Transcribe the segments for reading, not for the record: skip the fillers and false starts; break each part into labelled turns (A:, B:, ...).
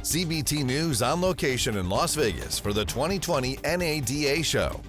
A: CBT News on location in Las Vegas for the 2020 NADA show.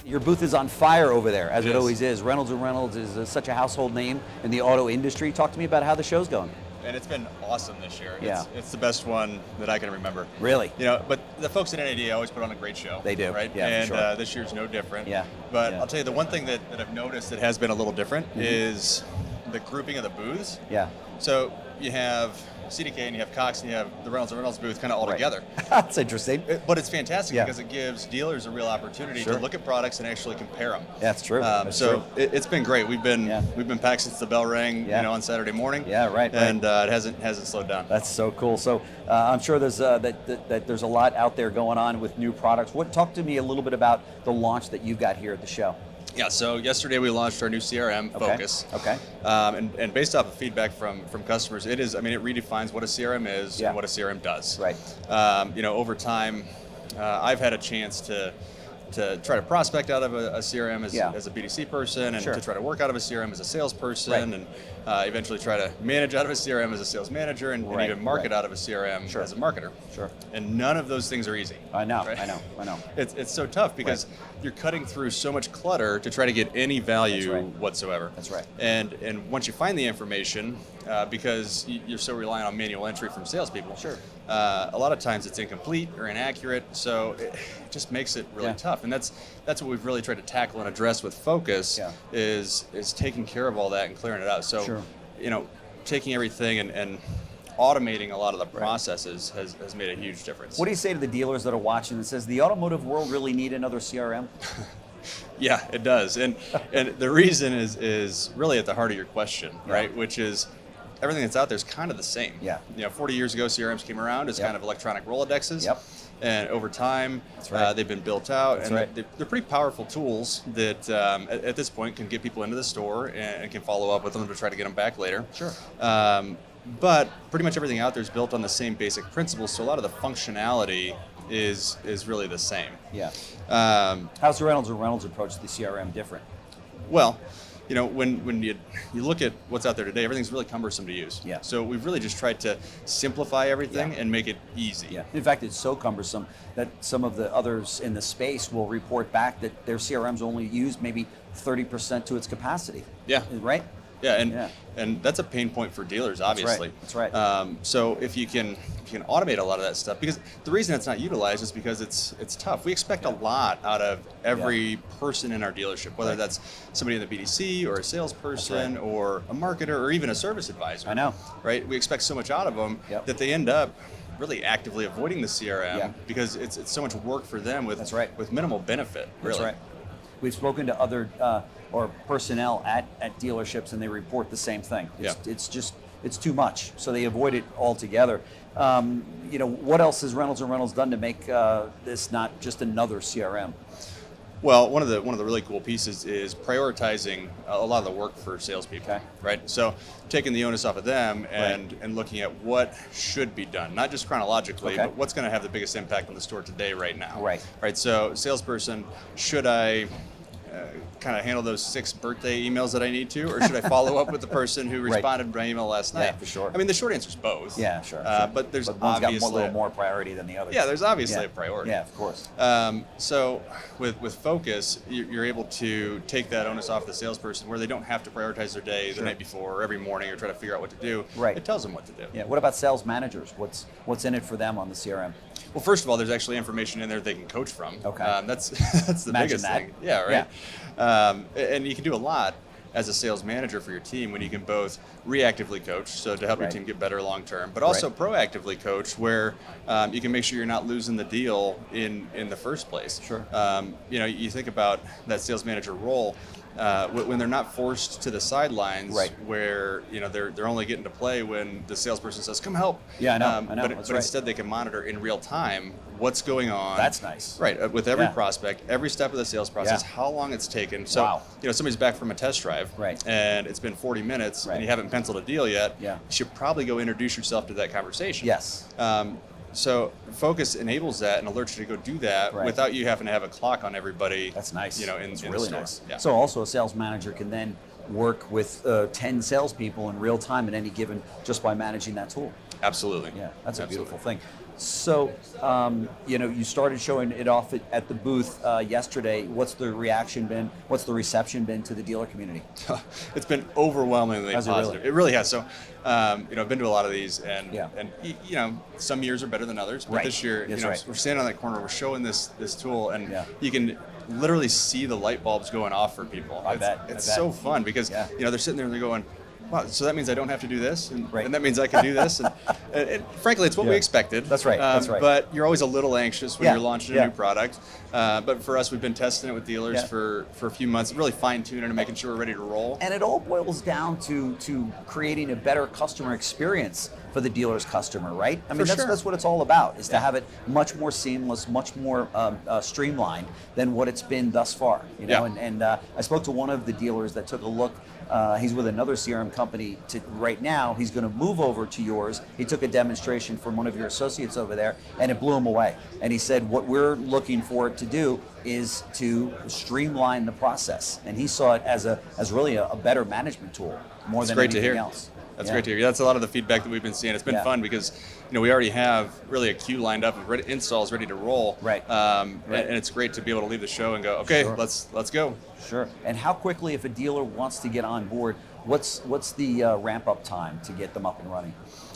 B: Your booth is on fire over there, as it always is. Reynolds & Reynolds is such a household name in the auto industry. Talk to me about how the show's going.
C: And it's been awesome this year.
B: Yeah.
C: It's the best one that I can remember.
B: Really?
C: You know, but the folks at NADA always put on a great show.
B: They do.
C: Right?
B: Yeah,
C: and
B: for sure.
C: This year's no different.
B: Yeah.
C: But
B: Yeah.
C: I'll tell you, the one thing that I've noticed that has been a little different is the grouping of the booths.
B: Yeah.
C: So you have CDK and you have Cox and you have the Reynolds & Reynolds booth kind of all together.
B: That's interesting.
C: But it's fantastic
B: Yeah.
C: because it gives dealers a real opportunity
B: Sure.
C: to look at products and actually compare them.
B: That's true. That's
C: so
B: true.
C: it's been great. We've been packed since the bell rang,
B: Yeah.
C: on Saturday morning.
B: Yeah, right.
C: And it hasn't slowed down.
B: That's so cool. So I'm sure there's that there's a lot out there going on with new products. Talk to me a little bit about the launch that you've got here at the show.
C: Yeah, so yesterday we launched our new CRM,
B: Okay.
C: Focus.
B: Okay.
C: And based off of feedback from customers, it redefines what a CRM is
B: Yeah.
C: and what a CRM does.
B: Right.
C: Over time, I've had a chance to try to prospect out of a CRM as a BDC person, and
B: Sure.
C: to try to work out of a CRM as a salesperson,
B: Right.
C: and eventually try to manage out of a CRM as a sales manager, and
B: Right,
C: even market
B: right.
C: out of a CRM
B: Sure.
C: as a marketer.
B: Sure.
C: And none of those things are easy.
B: I know.
C: Right?
B: I know.
C: It's so tough because you're cutting through so much clutter to try to get any value
B: That's right.
C: whatsoever.
B: That's right.
C: And once you find the information, because you're so reliant on manual entry from salespeople,
B: Sure.
C: a lot of times it's incomplete or inaccurate, so it just makes it really
B: Yeah.
C: tough. And that's what we've really tried to tackle and address with Focus,
B: Yeah.
C: is taking care of all that and clearing it out. So,
B: Sure.
C: taking everything and automating a lot of the processes has made a huge difference.
B: What do you say to the dealers that are watching that says the automotive world really need another CRM?
C: Yeah, it does, and the reason is really at the heart of your question, right? Which is everything that's out there is kind of the same.
B: Yeah.
C: 40 years ago, CRMs came around as
B: Yep.
C: kind of electronic Rolodexes.
B: Yep.
C: And over time,
B: That's right.
C: they've been built out,
B: That's
C: and
B: right.
C: they're pretty powerful tools that at this point can get people into the store and can follow up with them to try to get them back later.
B: Sure.
C: But pretty much everything out there is built on the same basic principles, so a lot of the functionality is really the same.
B: Yeah. How's the Reynolds approach to the CRM different?
C: Well, when you look at what's out there today, everything's really cumbersome to use.
B: Yeah.
C: So we've really just tried to simplify everything
B: Yeah.
C: and make it easy.
B: Yeah. In fact, it's so cumbersome that some of the others in the space will report back that their CRMs only use maybe 30% to its capacity.
C: Yeah.
B: Right?
C: Yeah, and that's a pain point for dealers, obviously.
B: That's right.
C: So if you can automate a lot of that stuff, because the reason it's not utilized is because it's tough. We expect a lot out of every person in our dealership, whether
B: Right.
C: that's somebody in the BDC or a salesperson or a marketer or even a service advisor.
B: I know.
C: Right? We expect so much out of them that they end up really actively avoiding the CRM because it's so much work for them with with minimal benefit. Really.
B: That's right. We've spoken to other or personnel at dealerships, and they report the same thing. It's too much, so they avoid it altogether. What else has Reynolds done to make this not just another CRM?
C: Well, one of the really cool pieces is prioritizing a lot of the work for salespeople.
B: Okay.
C: Right. So taking the onus off of them and looking at what should be done, not just chronologically, but what's going to have the biggest impact on the store today, right now.
B: Right.
C: Right. So salesperson, should I kind of handle those 6 birthday emails that I need to, or should I follow up with the person who responded to my email last night?
B: Yeah, for sure.
C: I mean, the short answer is both.
B: Yeah, sure.
C: But there's
B: one's
C: obviously
B: got a little more priority than the other.
C: Yeah, there's obviously a priority.
B: Yeah, of course.
C: So with Focus, you're able to take that onus off the salesperson where they don't have to prioritize their day the night before or every morning or try to figure out what to do.
B: Right.
C: It tells them what to do.
B: Yeah. What about sales managers? What's in it for them on the CRM?
C: Well, first of all, there's actually information in there they can coach from.
B: Okay.
C: That's the
B: Imagine
C: biggest
B: that.
C: thing. Yeah, right. And you can do a lot as a sales manager for your team when you can both reactively coach, so to help your team get better long term, but also proactively coach where you can make sure you're not losing the deal in the first place.
B: Sure.
C: You think about that sales manager role. When they're not forced to the sidelines, where they're only getting to play when the salesperson says, "Come help."
B: Yeah, I know.
C: But instead, they can monitor in real time what's going on.
B: That's nice.
C: Right, with every prospect, every step of the sales process, how long it's taken. So, somebody's back from a test drive, and it's been 40 minutes, and you haven't penciled a deal yet.
B: Yeah.
C: You should probably go introduce yourself to that conversation.
B: Yes.
C: So Focus enables that and alerts you to go do that without you having to have a clock on everybody.
B: That's nice.
C: In
B: That's
C: the
B: really
C: store.
B: nice.
C: Yeah.
B: So also a sales manager can then work with 10 salespeople in real time at any given, just by managing that tool.
C: Absolutely.
B: Yeah, that's a
C: Absolutely.
B: beautiful thing. So, you started showing it off at the booth yesterday. What's the reaction been? What's the reception been to the dealer community?
C: It's been overwhelmingly
B: Has it
C: positive.
B: really?
C: It really has. So, I've been to a lot of these, and
B: Yeah.
C: some years are better than others. But
B: Right.
C: this year,
B: That's right.
C: we're standing on that corner, we're showing this tool, and
B: Yeah.
C: you can literally see the light bulbs going off for people.
B: I bet.
C: It's so fun because
B: Yeah.
C: they're sitting there and they're going, wow, so that means I don't have to do this, and,
B: Right.
C: and that means I can do this, and frankly, it's what we
B: Yeah.
C: expected.
B: That's right, that's right.
C: But you're always a little anxious when
B: Yeah,
C: you're launching
B: yeah.
C: a new product. But for us, we've been testing it with dealers
B: Yeah.
C: for a few months, really fine-tuning and making sure we're ready to roll.
B: And it all boils down to creating a better customer experience for the dealer's customer, right? I mean,
C: For sure.
B: that's what it's all about, is to have it much more seamless, much more streamlined than what it's been thus far.
C: Yeah.
B: And I spoke to one of the dealers that took a look. He's with another CRM company right now. He's going to move over to yours. He took a demonstration from one of your associates over there, and it blew him away. And he said, what we're looking for it to do is to streamline the process. And he saw it as really a better management tool more
C: It's
B: than
C: great to
B: anything
C: hear.
B: else.
C: That's
B: Yeah.
C: great to hear. That's a lot of the feedback that we've been seeing. It's been
B: Yeah.
C: fun because we already have really a queue lined up of installs ready to roll.
B: Right.
C: And it's great to be able to leave the show and go, okay,
B: Sure.
C: let's go.
B: Sure. And how quickly, if a dealer wants to get on board, what's the ramp up time to get them up and running?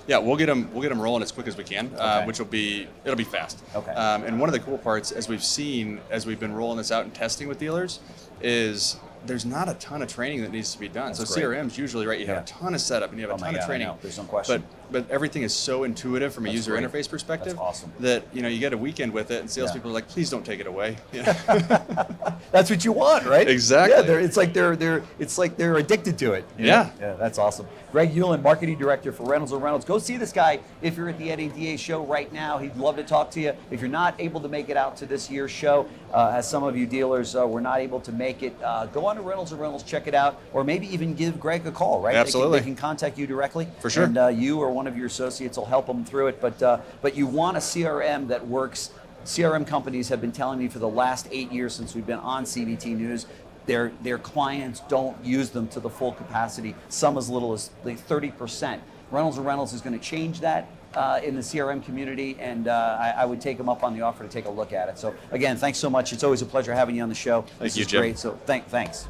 C: Yeah, we'll get them rolling as quick as we can,
B: Okay.
C: which it'll be fast.
B: Okay.
C: And one of the cool parts, as we've been rolling this out and testing with dealers, is there's not a ton of training that needs to be done.
B: That's
C: so
B: great.
C: CRMs usually, right, you have
B: Yeah.
C: a ton of setup and you have
B: Oh
C: a
B: my
C: ton
B: God,
C: of
B: I
C: training.
B: know. There's no question.
C: But everything is so intuitive from a
B: That's
C: user
B: great.
C: interface perspective.
B: That's awesome.
C: That you get a weekend with it, and salespeople are like, please don't take it away.
B: That's what you want, right?
C: Exactly.
B: Yeah, it's like they're addicted to it.
C: Yeah.
B: Yeah, that's awesome. Greg Uland, marketing director for Reynolds and Reynolds. Go see this guy if you're at the NADA show right now. He'd love to talk to you. If you're not able to make it out to this year's show, as some of you dealers were not able to make it, go on to Reynolds and Reynolds, check it out, or maybe even give Greg a call, right?
C: Absolutely.
B: They can contact you directly.
C: For sure.
B: And you or one of your associates will help them through it. But you want a CRM that works. CRM companies have been telling me for the last 8 years since we've been on CBT News, their clients don't use them to the full capacity, some as little as 30%. Reynolds & Reynolds is going to change that in the CRM community, and I would take them up on the offer to take a look at it. So again, thanks so much. It's always a pleasure having you on the show. This
C: you,
B: is
C: Jim.
B: great. So thanks.